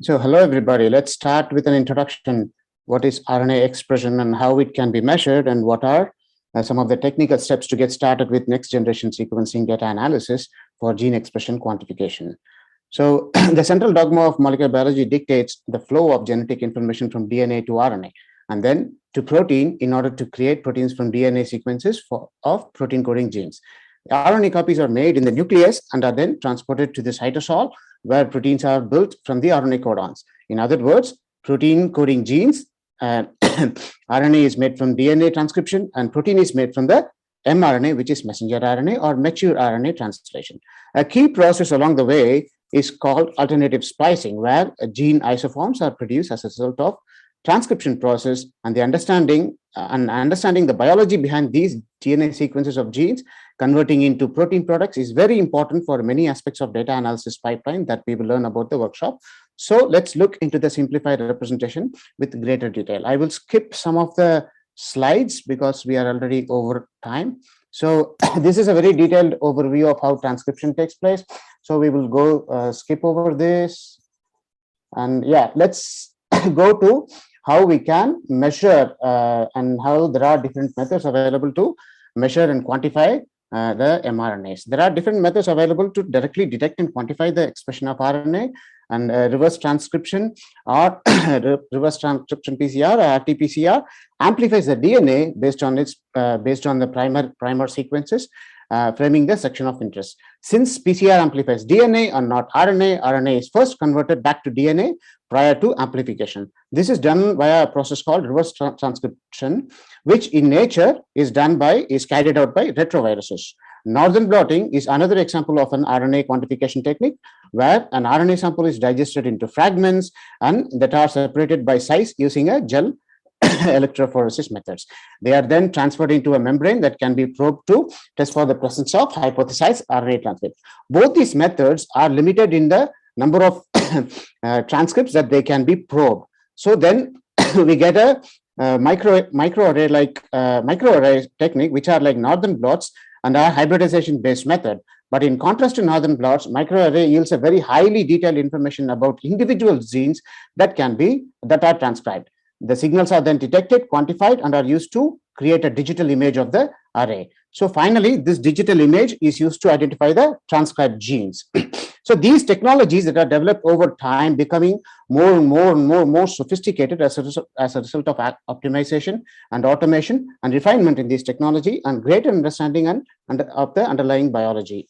So, hello everybody. Let's start with an introduction. What is RNA expression and how it can be measured, and what are some of the technical steps to get started with next generation sequencing data analysis for gene expression quantification. So, the central dogma of molecular biology dictates the flow of genetic information from DNA to RNA and then to protein in order to create proteins from DNA sequences of protein coding genes. RNA copies are made in the nucleus and are then transported to the cytosol, where proteins are built from the RNA codons. In other words, protein coding genes, RNA is made from DNA transcription, and protein is made from the mRNA, which is messenger RNA or mature RNA translation. A key process along the way is called alternative splicing, where gene isoforms are produced as a result of transcription process, and the understanding the biology behind these DNA sequences of genes converting into protein products is very important for many aspects of data analysis pipeline that we will learn about the workshop. So let's look into the simplified representation with greater detail. I will skip some of the slides because we are already over time. So this is a very detailed overview of how transcription takes place. So we will go skip over this. And yeah, let's go to how we can measure and how there are different methods available to measure and quantify the mRNAs. There are different methods available to directly detect and quantify the expression of RNA, and reverse transcription or reverse transcription PCR or RT-PCR amplifies the DNA based on the primer sequences, framing the section of interest. Since PCR amplifies DNA and not RNA, RNA is first converted back to DNA prior to amplification. This is done via a process called reverse transcription, which in nature is carried out by retroviruses. Northern blotting is another example of an RNA quantification technique, where an RNA sample is digested into fragments and that are separated by size using a gel electrophoresis methods. They are then transferred into a membrane that can be probed to test for the presence of hypothesized RNA transcripts. Both these methods are limited in the number of transcripts that they can be probed. So then we get a microarray technique, which are like Northern blots and are hybridization based method. But in contrast to Northern blots, microarray yields a very highly detailed information about individual genes that are transcribed. The signals are then detected, quantified, and are used to create a digital image of the array. So finally, this digital image is used to identify the transcribed genes. So these technologies that are developed over time, becoming more and more sophisticated as a result of optimization and automation and refinement in this technology and greater understanding of the underlying biology.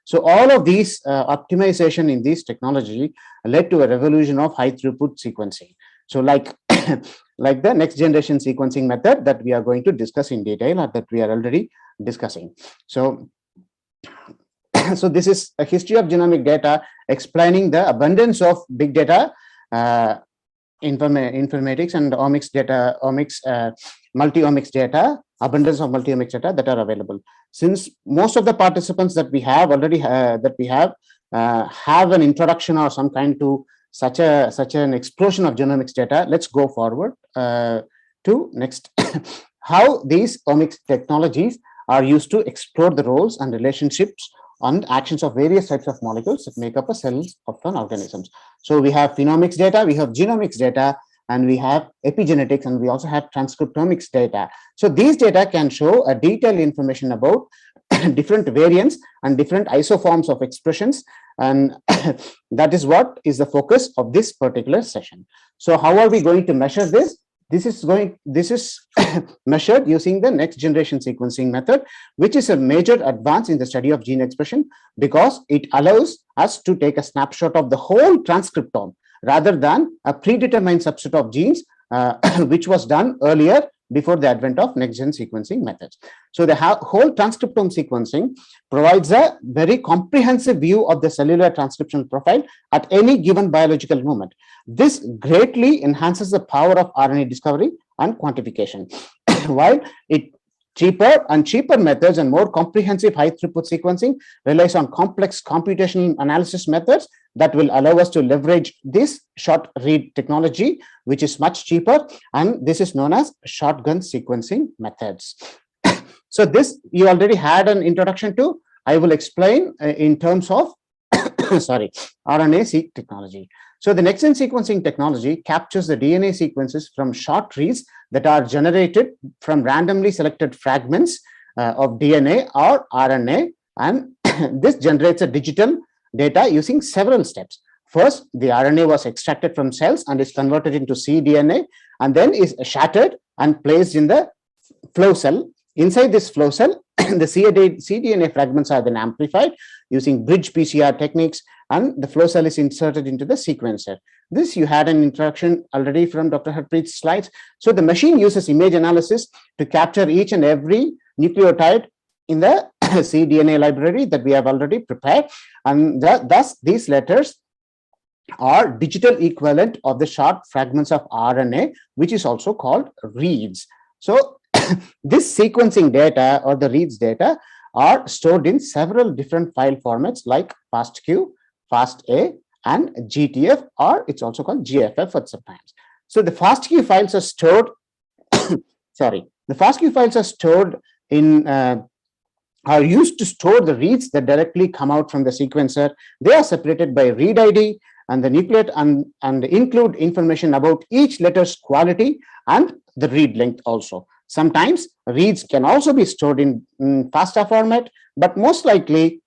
So all of these optimization in this technology led to a revolution of high throughput sequencing. So like the next generation sequencing method that we are going to discuss in detail, or that we are already discussing. So this is a history of genomic data explaining the abundance of big data, informatics and omics data, multi-omics data, abundance of multi-omics data that are available. Since most of the participants that we have already have an introduction or some kind to such an explosion of genomics data, let's go forward to next. How these omics technologies are used to explore the roles and relationships and actions of various types of molecules that make up a cell of an organism. So we have phenomics data, we have genomics data, and we have epigenetics, and we also have transcriptomics data. So these data can show a detailed information about different variants and different isoforms of expressions, and that is what is the focus of this particular session. So how are we going to measure this? This is measured using the next generation sequencing method, which is a major advance in the study of gene expression because it allows us to take a snapshot of the whole transcriptome rather than a predetermined subset of genes, which was done earlier before the advent of next-gen sequencing methods. So the whole transcriptome sequencing provides a very comprehensive view of the cellular transcriptional profile at any given biological moment. This greatly enhances the power of RNA discovery and quantification. While cheaper methods and more comprehensive high throughput sequencing relies on complex computational analysis methods that will allow us to leverage this short read technology, which is much cheaper, and this is known as shotgun sequencing methods. So this you already had an introduction to. I will explain in terms of RNA-seq technology. So the next-gen sequencing technology captures the DNA sequences from short reads that are generated from randomly selected fragments of DNA or RNA, and this generates a digital data using several steps. First, the RNA was extracted from cells and is converted into cDNA, and then is shattered and placed in the flow cell. Inside this flow cell, the cDNA fragments are then amplified using bridge PCR techniques, and the flow cell is inserted into the sequencer. This you had an introduction already from Dr. Harpreet's slides. So the machine uses image analysis to capture each and every nucleotide in the cDNA library that we have already prepared, and thus these letters are digital equivalent of the short fragments of RNA, which is also called reads. So this sequencing data or the reads data are stored in several different file formats like FASTQ, FASTA, and GTF, or it's also called GFF at sometimes. So the FASTQ files are stored, sorry, the FASTQ files are stored in are used to store the reads that directly come out from the sequencer. They are separated by read ID and the nucleate, and include information about each letter's quality and the read length also. Sometimes reads can also be stored in FASTA format, but most likely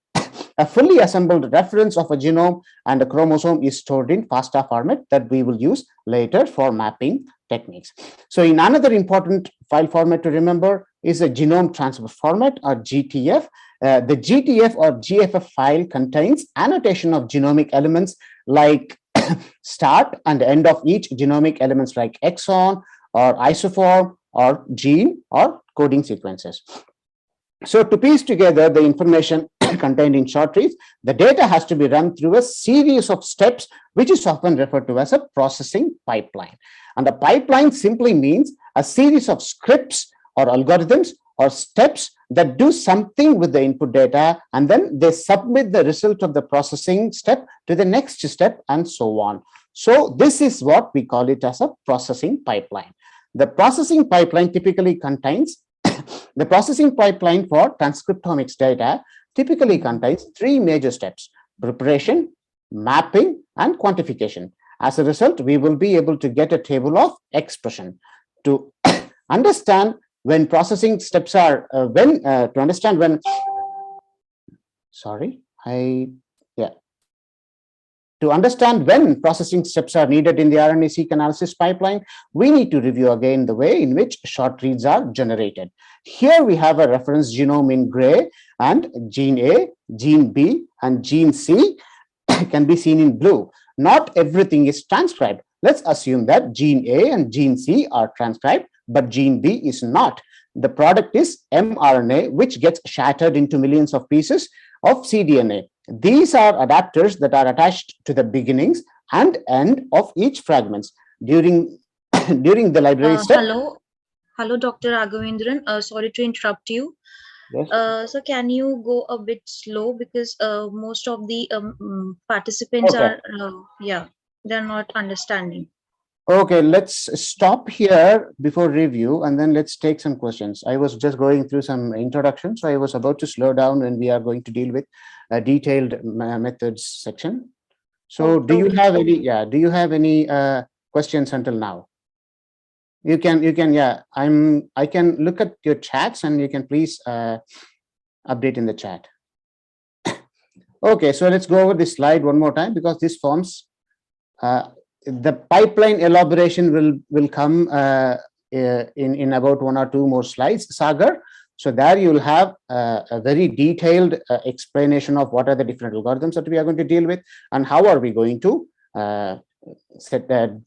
a fully assembled reference of a genome and a chromosome is stored in FASTA format that we will use later for mapping techniques. So in another important file format to remember is a genome transfer format, or GTF. The GTF or GFF file contains annotation of genomic elements like start and end of each genomic elements like exon or isoform or gene or coding sequences. So to piece together the information contained in short reads, the data has to be run through a series of steps, which is often referred to as a processing pipeline. And a pipeline simply means a series of scripts or algorithms or steps that do something with the input data, and then they submit the result of the processing step to the next step, and so on. So this is what we call it as a processing pipeline. The processing pipeline typically contains the processing pipeline for transcriptomics data typically contains three major steps: preparation, mapping, and quantification. As a result, we will be able to get a table of expression. To understand when processing steps are to understand when to understand when processing steps are needed in the RNA-seq analysis pipeline, we need to review again the way in which short reads are generated. Here we have a reference genome in gray, and gene A, gene B, and gene C can be seen in blue. Not everything is transcribed. Let's assume that gene A and gene C are transcribed, but gene B is not. The product is mRNA, which gets shattered into millions of pieces of cDNA. These are adapters that are attached to the beginnings and end of each fragments during the library step. Hello, Dr. Raghavendran. Sorry to interrupt you. Yes. So can you go a bit slow, because most of the participants are they're not understanding. Okay, let's stop here before review, and then let's take some questions. I was just going through some introduction, so I was about to slow down when we are going to deal with a detailed methods section. So do you have any, do you have any questions until now? You can, I can look at your chats, and you can please update in the chat. Okay, so let's go over this slide one more time, because this forms the pipeline elaboration will come in about one or two more slides, Sagar. So there you will have a very detailed explanation of what are the different algorithms that we are going to deal with, and how are we going to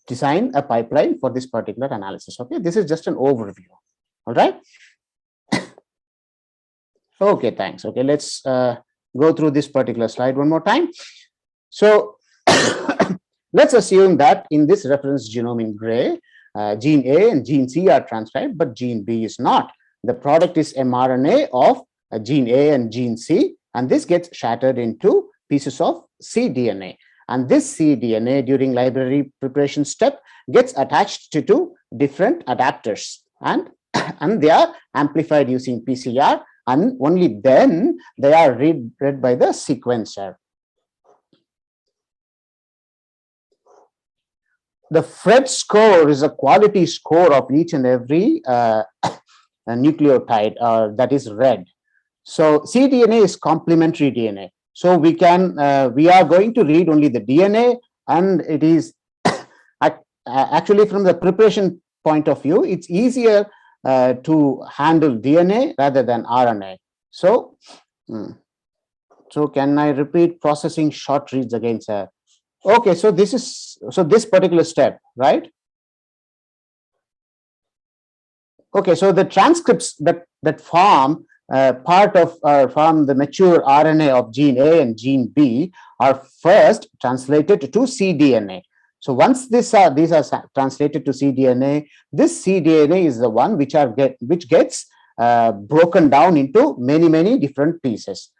design a pipeline for this particular analysis. Okay, this is just an overview. All right. Okay, thanks. Okay, let's go through this particular slide one more time. So let's assume that in this reference genome in gray, gene A and gene C are transcribed, but gene B is not. The product is mRNA of gene A and gene C, and this gets shattered into pieces of cDNA. And this cDNA during library preparation step gets attached to two different adapters, and they are amplified using PCR, and only then they are read by the sequencer. the Phred score is a quality score of each and every nucleotide that is read. So cDNA is complementary DNA. So we are going to read only the DNA, and it is actually, from the preparation point of view, it's easier to handle DNA rather than RNA. So, so can I repeat processing short reads again, sir? Okay, so this particular step, right? Okay, so the transcripts that form part of form the mature RNA of gene A and gene B are first translated to cDNA. So once these are translated to cDNA, this cDNA is the one which gets broken down into many different pieces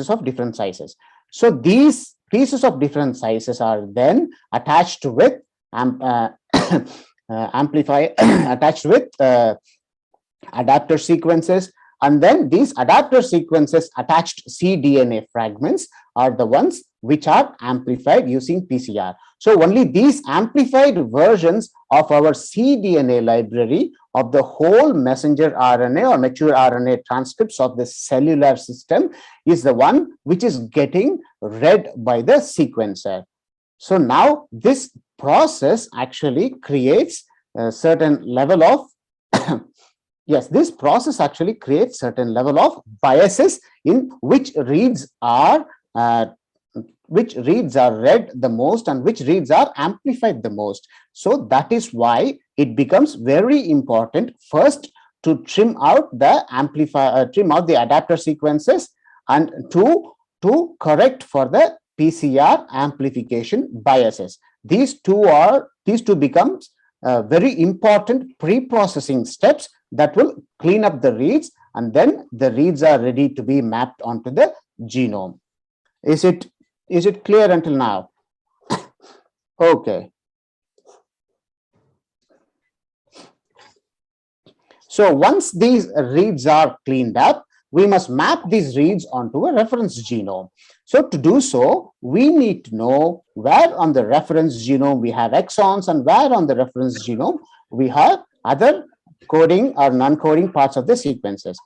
of different sizes. So these pieces of different sizes are then attached with attached with adapter sequences, and then these adapter sequences attached cDNA fragments are the ones which are amplified using PCR. So only these amplified versions of our cDNA library of the whole messenger RNA or mature RNA transcripts of the cellular system is the one which is getting read by the sequencer. So now this process actually creates a certain level of yes, this process actually creates certain level of biases in which reads are read the most and which reads are amplified the most. So that is why it becomes very important first to trim out the adapter sequences, and to correct for the PCR amplification biases. These two becomes very important pre-processing steps that will clean up the reads, and then the reads are ready to be mapped onto the genome. Is it clear until now? Okay. So once these reads are cleaned up, we must map these reads onto a reference genome. So to do so, we need to know where on the reference genome we have exons and where on the reference genome we have other coding or non-coding parts of the sequences.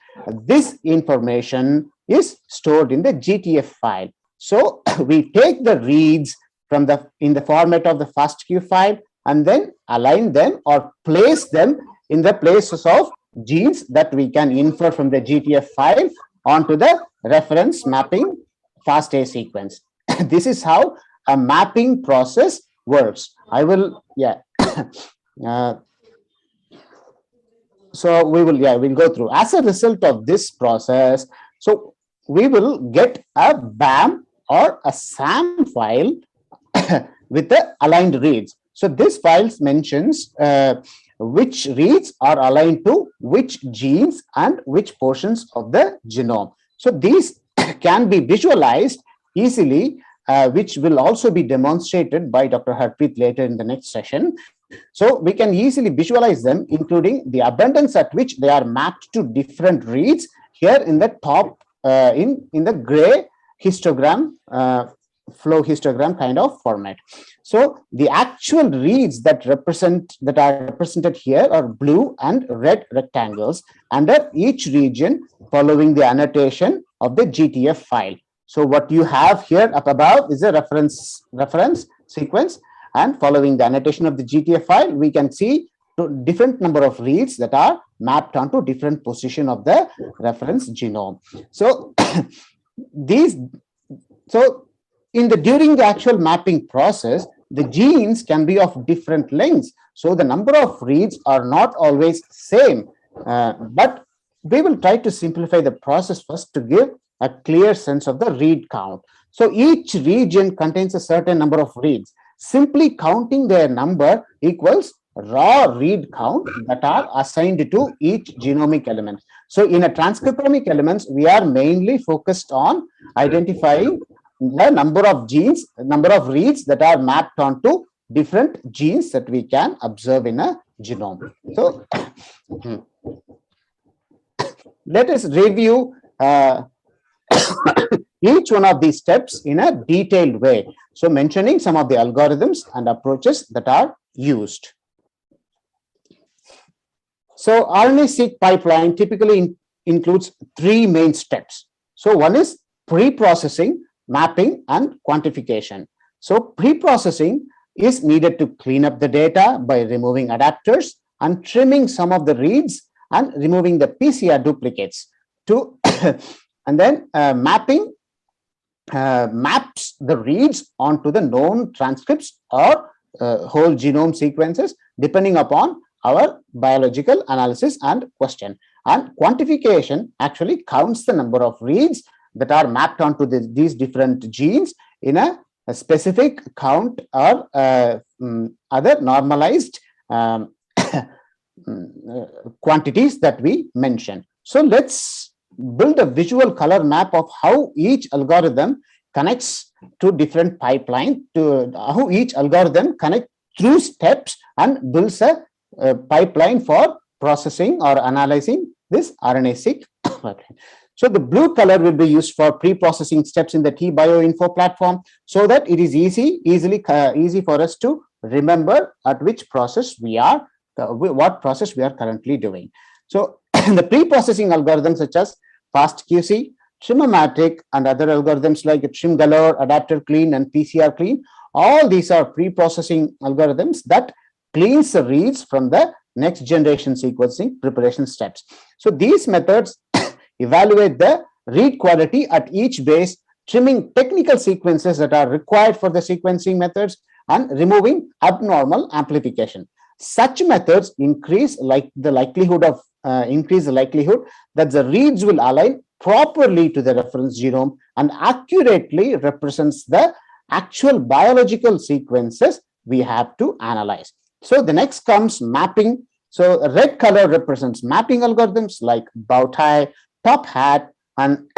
This information is stored in the GTF file. So we take the reads from in the format of the FASTQ file and then align them or place them in the places of genes that we can infer from the GTF file onto the reference mapping FASTA sequence. This is how a mapping process works. I will, so we'll go through. As a result of this process, so we will get a BAM or a SAM file with the aligned reads. So this file mentions which reads are aligned to which genes and which portions of the genome. So these can be visualized easily, which will also be demonstrated by Dr. Harpreet later in the next session. So we can easily visualize them, including the abundance at which they are mapped to different reads here in the top, in the gray histogram, flow histogram kind of format. So the actual reads that are represented here are blue and red rectangles under each region following the annotation of the GTF file. So what you have here up above is a reference sequence, and following the annotation of the GTF file, we can see different number of reads that are mapped onto different position of the reference genome. So during the actual mapping process, the genes can be of different lengths. So the number of reads are not always same, but we will try to simplify the process first to give a clear sense of the read count. So each region contains a certain number of reads. Simply counting their number equals raw read count that are assigned to each genomic element. So in a transcriptomic elements, we are mainly focused on identifying the number of reads that are mapped onto different genes that we can observe in a genome. So let us review each one of these steps in a detailed way. So mentioning some of the algorithms and approaches that are used. So RNA-seq pipeline typically includes three main steps. So one is pre-processing, mapping, and quantification. So pre-processing is needed to clean up the data by removing adapters and trimming some of the reads and removing the PCR duplicates. And then mapping maps the reads onto the known transcripts or whole genome sequences depending upon our biological analysis and question. And quantification actually counts the number of reads that are mapped onto these different genes in a specific count or other normalized quantities that we mention. So let's build a visual color map of how each algorithm connects to different pipeline, to how each algorithm connects through steps and builds a pipeline for processing or analyzing this RNA-seq pipeline. So the blue color will be used for pre-processing steps in the T-BioInfo platform, so that it is easy for us to remember at which process we are, what process we are currently doing. So the pre-processing algorithms such as FastQC, Trim-O-Matic, and other algorithms like TrimGalore, Adapter Clean, and PCR Clean, all these are pre-processing algorithms that cleans the reads from the next generation sequencing preparation steps. So these methods evaluate the read quality at each base, trimming technical sequences that are required for the sequencing methods and removing abnormal amplification. Such methods increase the likelihood that the reads will align properly to the reference genome and accurately represents the actual biological sequences we have to analyze. So the next comes mapping. So red color represents mapping algorithms like Bowtie, Top Hat, and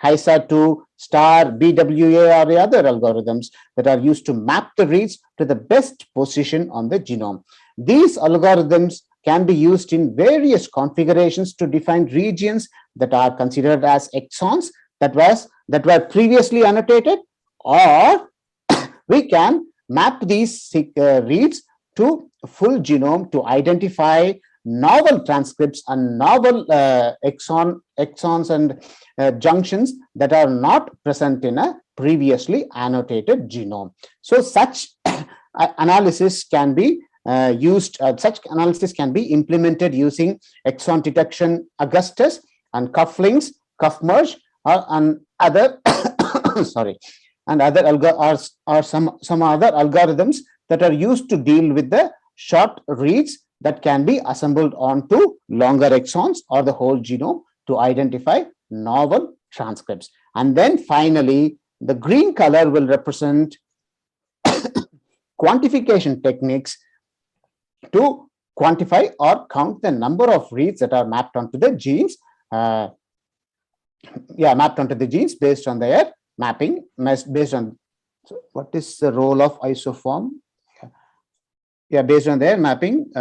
HISA2, STAR, BWA, or the other algorithms that are used to map the reads to the best position on the genome. These algorithms can be used in various configurations to define regions that are considered as exons that were previously annotated, or we can map these reads to full genome to identify novel transcripts and novel exons and junctions that are not present in a previously annotated genome. So such analysis can be such analysis can be implemented using exon detection Augustus and cufflinks, cuffmerge, and other some other algorithms that are used to deal with the short reads that can be assembled onto longer exons or the whole genome to identify novel transcripts. And then finally, the green color will represent quantification techniques to quantify or count the number of reads that are mapped onto the genes. Mapped onto the genes based on their mapping, based on what is the role of isoform? Based on their mapping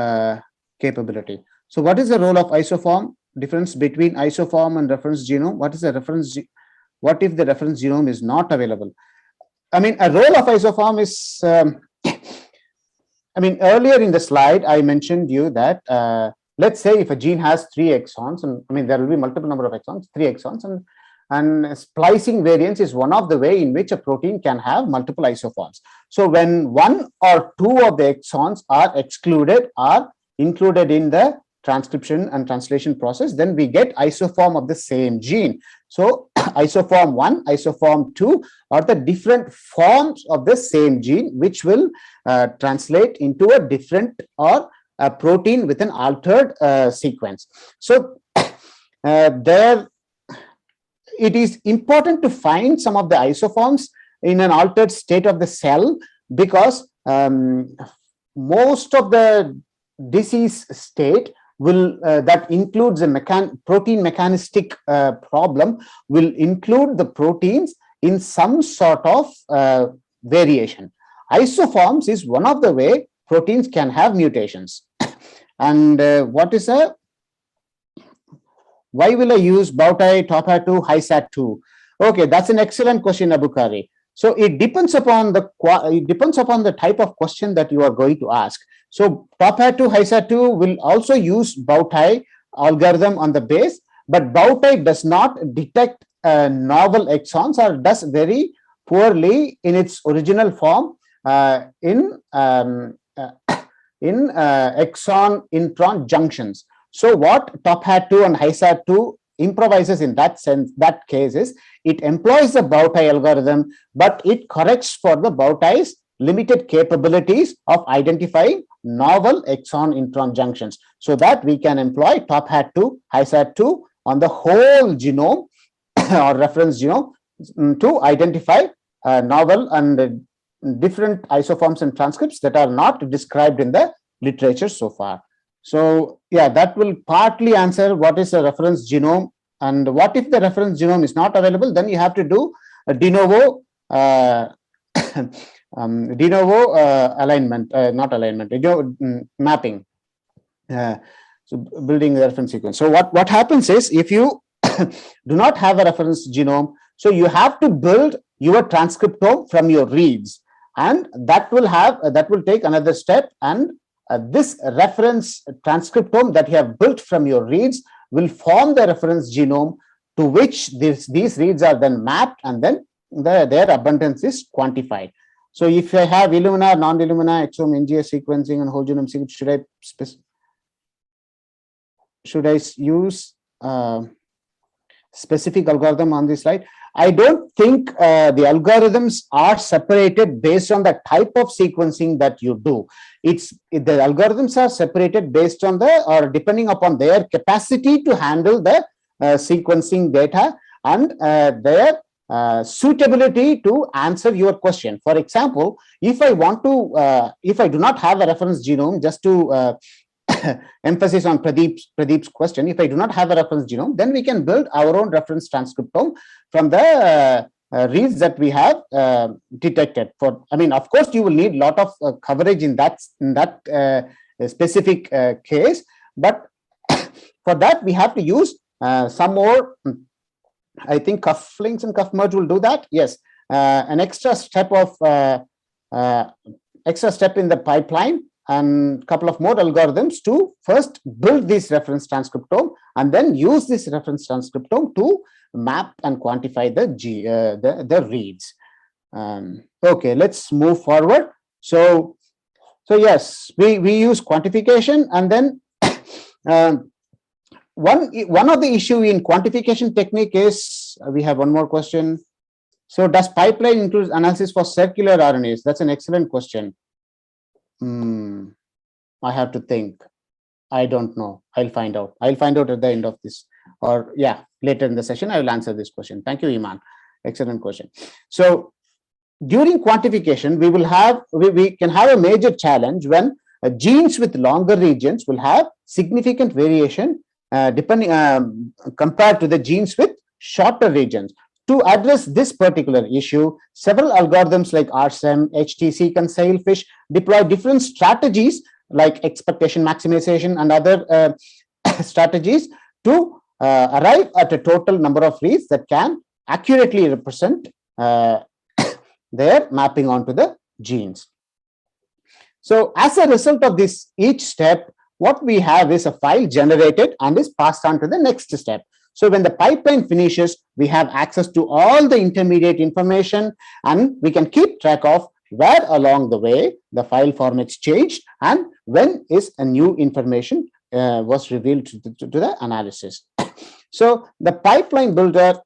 capability. So what is the role of isoform? Difference between isoform and reference genome. What is the reference? What if the reference genome is not available? I mean, a role of isoform is, earlier in the slide, I mentioned you that, let's say if a gene has 3 exons, and there will be multiple number of exons, 3 exons, and splicing variance is one of the way in which a protein can have multiple isoforms. So when 1 or 2 of the exons are excluded or included in the transcription and translation process, then we get isoform of the same gene. So isoform 1, isoform 2 are the different forms of the same gene, which will translate into a different or a protein with an altered sequence. So there, it is important to find some of the isoforms in an altered state of the cell, because most of the disease state will that includes a protein mechanistic problem will include the proteins in some sort of variation. Isoforms is one of the way proteins can have mutations. And why will I use Bowtie, Top Hat2, HiSat2? Okay, that's an excellent question, Abukari. So it depends upon the type of question that you are going to ask. So top hat 2, high hat 2 will also use bow tie algorithm on the base, but bow tie does not detect novel exons, or does very poorly in its original form in exon intron junctions. So what top hat 2 and high hat 2 improvises in that case is it employs the bow tie algorithm, but it corrects for the bow tie's limited capabilities of identifying novel exon intron junctions, so that we can employ top hat 2, high hat 2 on the whole genome or reference genome to identify novel and different isoforms and transcripts that are not described in the literature so far. So yeah, that will partly answer what is a reference genome, and what if the reference genome is not available. Then you have to do a de novo alignment, not alignment, mapping. So building the reference sequence. So what happens is, if you do not have a reference genome, so you have to build your transcriptome from your reads, and that will take another step, and this reference transcriptome that you have built from your reads will form the reference genome to which these reads are then mapped, and then their abundance is quantified. So if I have Illumina, non-Illumina, exome, NGS sequencing, and whole genome sequencing, should I use specific algorithm on this slide? I don't think the algorithms are separated based on the type of sequencing that you do. The algorithms are separated based on or depending upon their capacity to handle the sequencing data and their suitability to answer your question. For example, if I do not have a reference genome, just to emphasis on Pradeep's question, if I do not have a reference genome, then we can build our own reference transcriptome from the reads that we have detected. Of course, you will need a lot of coverage in that specific case, but for that we have to use some more. I think cufflinks and cuff merge will do that. Yes, an extra step in the pipeline, and a couple of more algorithms to first build this reference transcriptome, and then use this reference transcriptome to map and quantify the reads. Okay, let's move forward. So yes, we use quantification, and then one of the issue in quantification technique is, we have one more question. So does pipeline include analysis for circular RNAs? That's an excellent question. I have to think. I don't know. I'll find out. I'll find out at the end of this, or later in the session, I will answer this question. Thank you, Iman. Excellent question. So during quantification, we can have a major challenge when genes with longer regions will have significant variation compared to the genes with shorter regions. To address this particular issue, several algorithms like RSEM, HTSeq, and Sailfish deploy different strategies like expectation maximization and other strategies to arrive at a total number of reads that can accurately represent their mapping onto the genes. So as a result of each step, what we have is a file generated and is passed on to the next step. So when the pipeline finishes, we have access to all the intermediate information, and we can keep track of where along the way the file formats changed and when is a new information was revealed to the analysis. So the pipeline builder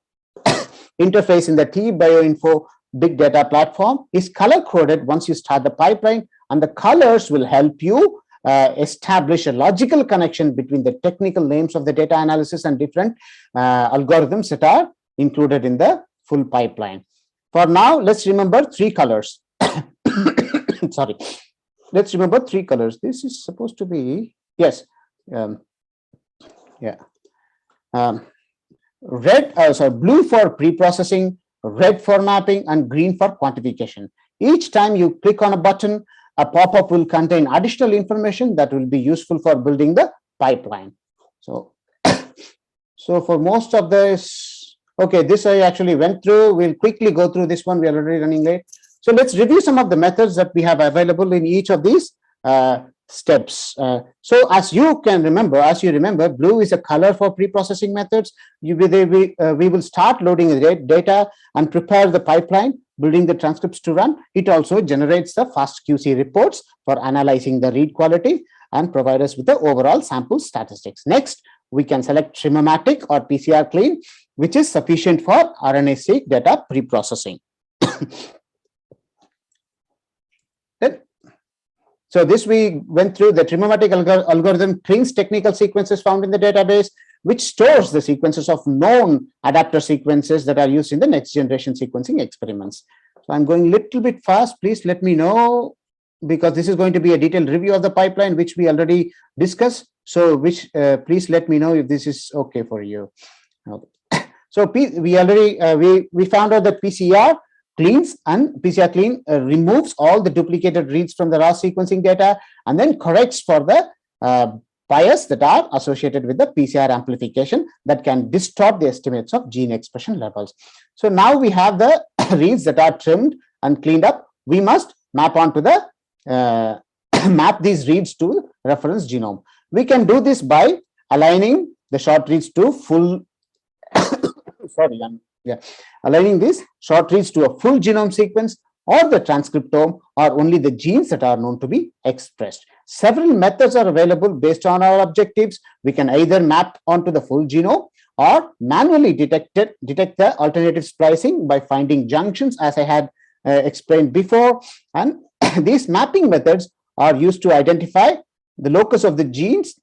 interface in the TBioInfo big data platform is color coded once you start the pipeline, and the colors will help you establish a logical connection between the technical names of the data analysis and different algorithms that are included in the full pipeline. For now, let's remember 3 colors. Sorry, let's remember 3 colors. This is supposed to be, yes, blue for pre-processing, red for mapping, and green for quantification. Each time you click on a button, a pop-up will contain additional information that will be useful for building the pipeline. So for most of this, Okay, this I actually went through. We'll quickly go through this one. We are already running late. So let's review some of the methods that we have available in each of these steps. So as you remember, blue is a color for pre-processing methods. We will start loading the data and prepare the pipeline, building the transcripts to run. It also generates the fast QC reports for analyzing the read quality and provide us with the overall sample statistics. Next, we can select Trim-O-Matic or PCR clean, which is sufficient for RNA-seq data pre-processing. So this we went through. The Trim-O-Matic algorithm cleans technical sequences found in the database, which stores the sequences of known adapter sequences that are used in the next generation sequencing experiments. So I'm going a little bit fast. Please let me know, because this is going to be a detailed review of the pipeline, which we already discussed. So please let me know if this is okay for you. Okay. So we found out that PCR clean removes all the duplicated reads from the raw sequencing data and then corrects for the bias that are associated with the PCR amplification that can distort the estimates of gene expression levels. So now we have the reads that are trimmed and cleaned up. We must map onto the map these reads to reference genome. We can do this by aligning the short reads to full aligning these short reads to a full genome sequence or the transcriptome, or only the genes that are known to be expressed. Several methods are available based on our objectives. We can either map onto the full genome or manually detect the alternative splicing by finding junctions, as I had explained before. And these mapping methods are used to identify the locus of the genes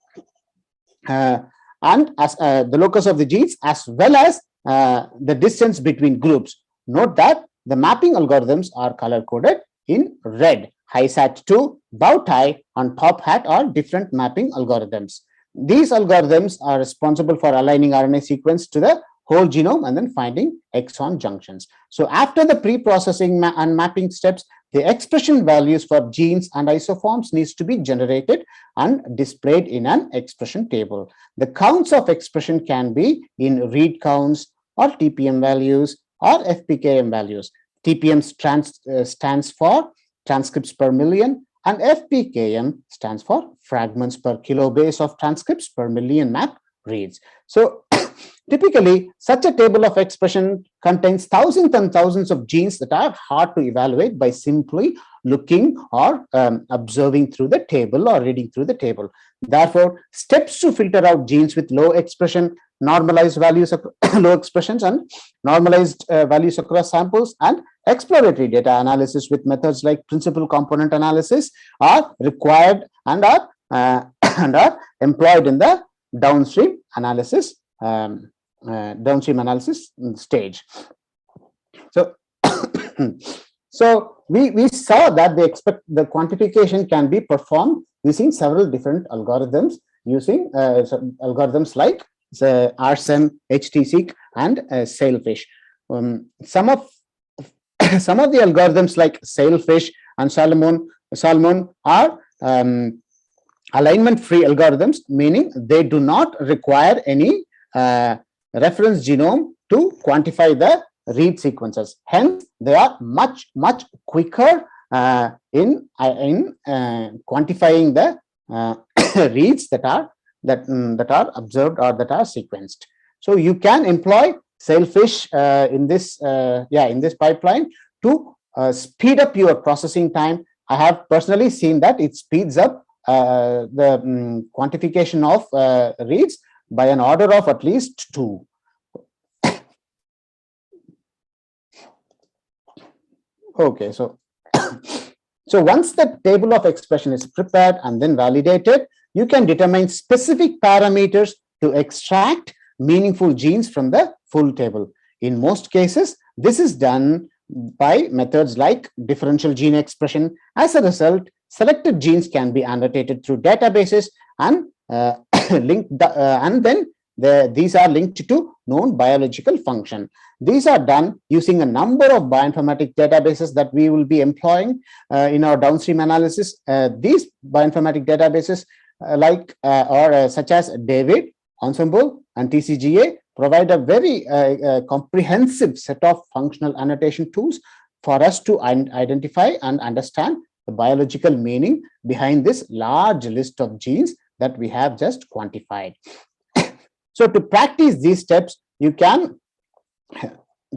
as well as the distance between groups. Note that the mapping algorithms are color-coded in red. HiSat2, Bowtie, and Top Hat are different mapping algorithms. These algorithms are responsible for aligning RNA sequence to the whole genome and then finding exon junctions. So after the pre-processing and mapping steps, the expression values for genes and isoforms needs to be generated and displayed in an expression table. The counts of expression can be in read counts or TPM values or FPKM values. TPM stands for transcripts per million, and FPKM stands for fragments per kilobase of transcripts per million map reads. So typically, such a table of expression contains thousands and thousands of genes that are hard to evaluate by simply looking or observing through the table or reading through the table. Therefore, steps to filter out genes with low expression, normalized values, low expressions, and normalized values across samples, and exploratory data analysis with methods like principal component analysis are required and are employed in the downstream analysis stage. So, we saw that the quantification can be performed using several different algorithms, using algorithms like RSEM, HT-seq, and Sailfish. Some of the algorithms like Sailfish and Salmon are alignment-free algorithms, meaning they do not require any reference genome to quantify the read sequences. Hence, they are much quicker in quantifying the reads that are observed or that are sequenced. So you can employ Sailfish in this pipeline to speed up your processing time. I have personally seen that it speeds up the quantification of reads by an order of at least 2. Okay, so once the table of expression is prepared and then validated, you can determine specific parameters to extract meaningful genes from the full table. In most cases, this is done by methods like differential gene expression. As a result, selected genes can be annotated through databases and these are linked to known biological function. These are done using a number of bioinformatic databases that we will be employing in our downstream analysis. These bioinformatic databases such as DAVID, Ensemble, and TCGA provide a very comprehensive set of functional annotation tools for us to identify and understand the biological meaning behind this large list of genes that we have just quantified. So to practice these steps, you can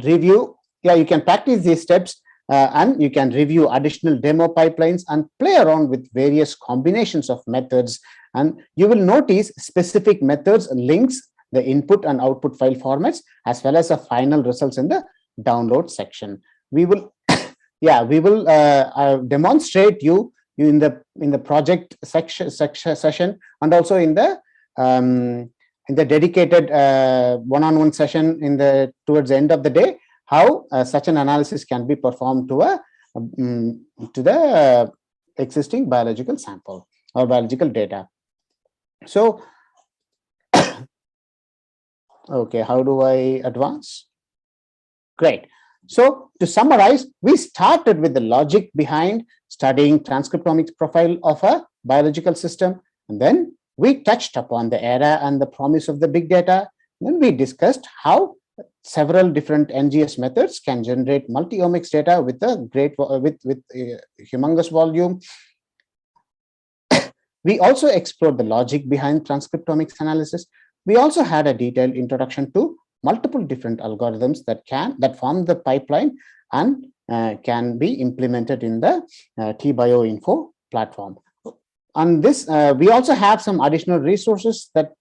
review, you can practice these steps and you can review additional demo pipelines and play around with various combinations of methods. And you will notice specific methods links the input and output file formats, as well as the final results in the download section. We will, we will demonstrate you in the project session, and also in the dedicated one-on-one session towards the end of the day, how such an analysis can be performed to the existing biological sample or biological data. So, okay, how do I advance? Great. So to summarize, we started with the logic behind studying transcriptomics profile of a biological system, and then we touched upon the era and the promise of the big data. Then we discussed how several different NGS methods can generate multi-omics data with a humongous volume. We also explored the logic behind transcriptomics analysis. We also had a detailed introduction to multiple different algorithms that form the pipeline and can be implemented in the TBioInfo platform. On this, we also have some additional resources that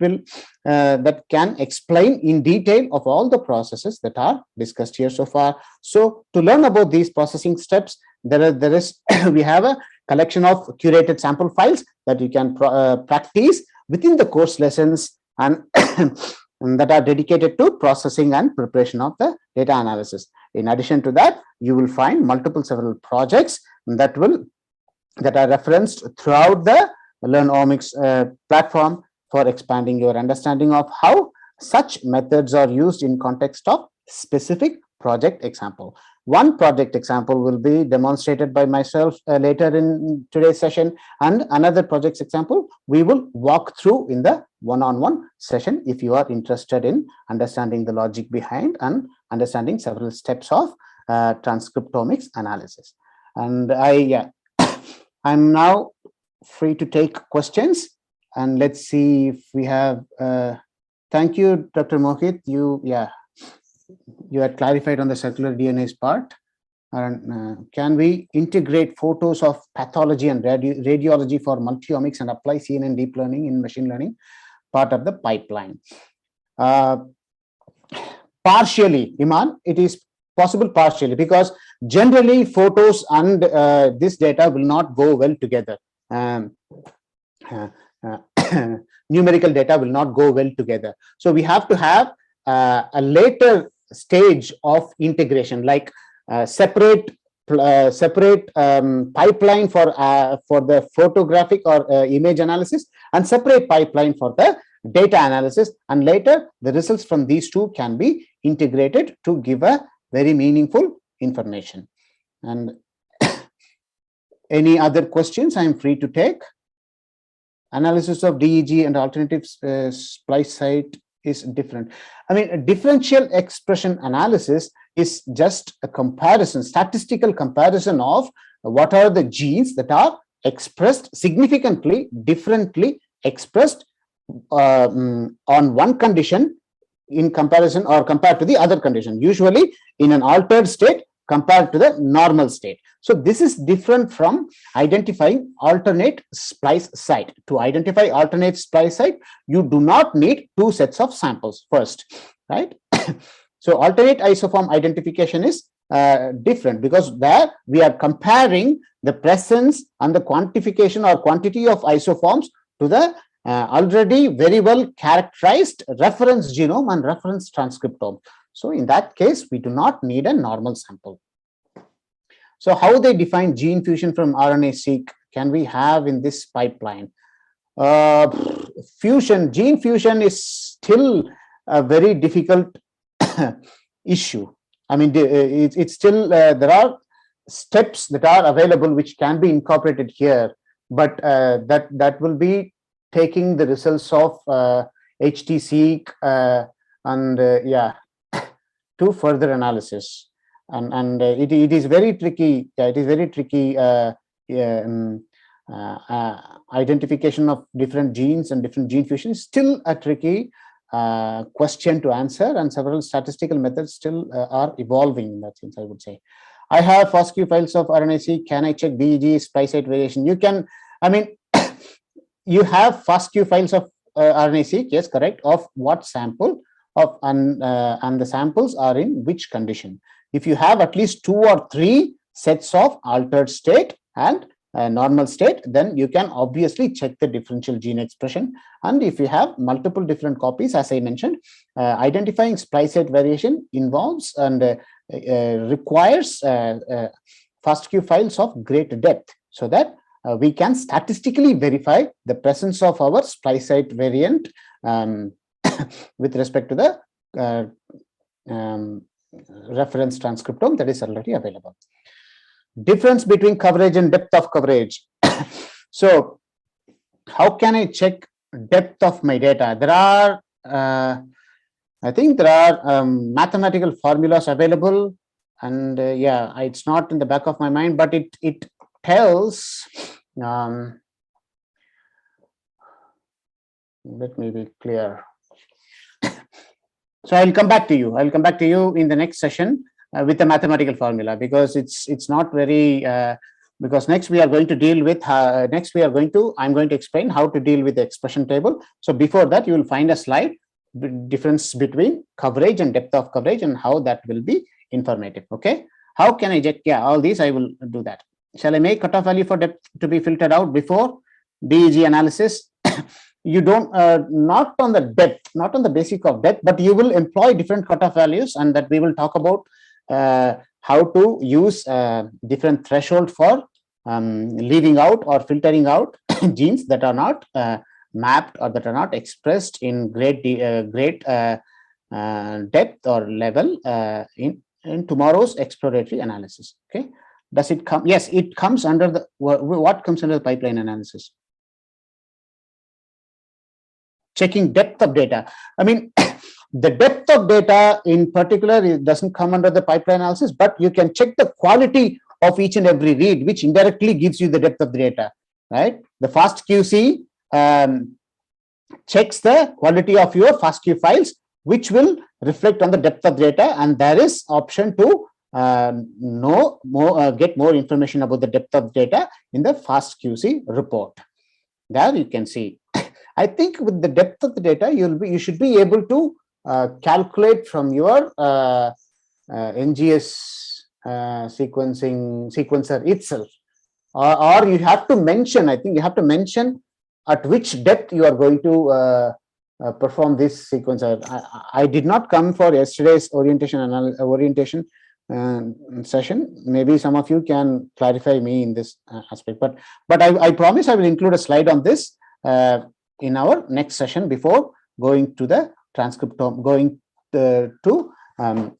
can explain in detail of all the processes that are discussed here so far. So to learn about these processing steps, we have a collection of curated sample files that you can practice within the course lessons, and that are dedicated to processing and preparation of the data analysis. In addition to that, you will find several projects that are referenced throughout the LearnOmics platform for expanding your understanding of how such methods are used in context of specific project example. One project example will be demonstrated by myself later in today's session, and another project example we will walk through in the one-on-one session if you are interested in understanding the logic behind and understanding several steps of transcriptomics analysis. And I'm now free to take questions, and let's see if we have. Thank you, Dr. Mohit. You had clarified on the circular DNA's part. And can we integrate photos of pathology and radiology for multi-omics and apply CNN deep learning in machine learning part of the pipeline? Partially, Iman, it is possible partially, because generally photos and this data will not go well together. Numerical data will not go well together. So we have to have a later stage of integration, like separate pipeline for the photographic or image analysis, and separate pipeline for the data analysis, and later the results from these two can be integrated to give a very meaningful information. And any other questions I'm free to take. Analysis of DEG and alternative splice site is different. I mean, a differential expression analysis is just a comparison, statistical comparison of what are the genes that are expressed significantly differently expressed on one condition in comparison or compared to the other condition, usually in an altered state compared to the normal state. So this is different from identifying alternate splice site. To identify alternate splice site, you do not need two sets of samples first, right? So alternate isoform identification is different, because there we are comparing the presence and the quantification or quantity of isoforms to the already very well characterized reference genome and reference transcriptome. So in that case, we do not need a normal sample. So how they define gene fusion from RNA-seq can we have in this pipeline? Gene fusion is still a very difficult issue. I mean, it's still, there are steps that are available which can be incorporated here, but that will be taking the results of HT-seq and to further analysis. And it is very tricky. It is very tricky. Identification of different genes and different gene fusion is still a tricky question to answer, and several statistical methods still are evolving in that sense, I would say. I have FASTQ files of RNA-seq. Can I check DEG splice site variation? You can, I mean, you have FASTQ files of RNA-seq, yes, correct, of what sample of, and the samples are in which condition. If you have at least 2 or 3 sets of altered state and normal state, then you can obviously check the differential gene expression. And if you have multiple different copies, as I mentioned, identifying splice site variation involves and requires FASTQ files of great depth, so that we can statistically verify the presence of our splice site variant with respect to the reference transcriptome that is already available. Difference between coverage and depth of coverage. So how can I check depth of my data? There are, I think there are mathematical formulas available, and it's not in the back of my mind, but it tells, let me be clear. So I'll come back to you. I'll come back to you in the next session with the mathematical formula, because it's not very, because next we are going to deal with, I'm going to explain how to deal with the expression table. So before that, you will find a slide, difference between coverage and depth of coverage, and how that will be informative. Okay. How can I check? Yeah, all these I will do that. Shall I make cutoff value for depth to be filtered out before DEG analysis? You don't, not on the depth, not on the basic of depth, but you will employ different cutoff values, and that we will talk about how to use different threshold for leaving out or filtering out genes that are not mapped or that are not expressed in great depth or level in tomorrow's exploratory analysis. Okay. Does it come? Yes, it comes under the, what comes under the pipeline analysis? Checking depth of data. I mean, the depth of data in particular, it doesn't come under the pipeline analysis, but you can check the quality of each and every read, which indirectly gives you the depth of the data, right? The FastQC checks the quality of your FASTQ files, which will reflect on the depth of data, and there is option to know more, get more information about the depth of data in the FastQC report. There you can see. I think with the depth of the data, you should be able to calculate from your NGS sequencer itself, or you have to mention. I think you have to mention at which depth you are going to perform this sequencer. I did not come for yesterday's orientation session. Maybe some of you can clarify me in this aspect, but I promise I will include a slide on this in our next session before going to the transcriptome, going to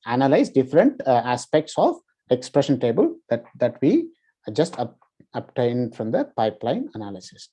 analyze different aspects of expression table that we just obtained from the pipeline analysis.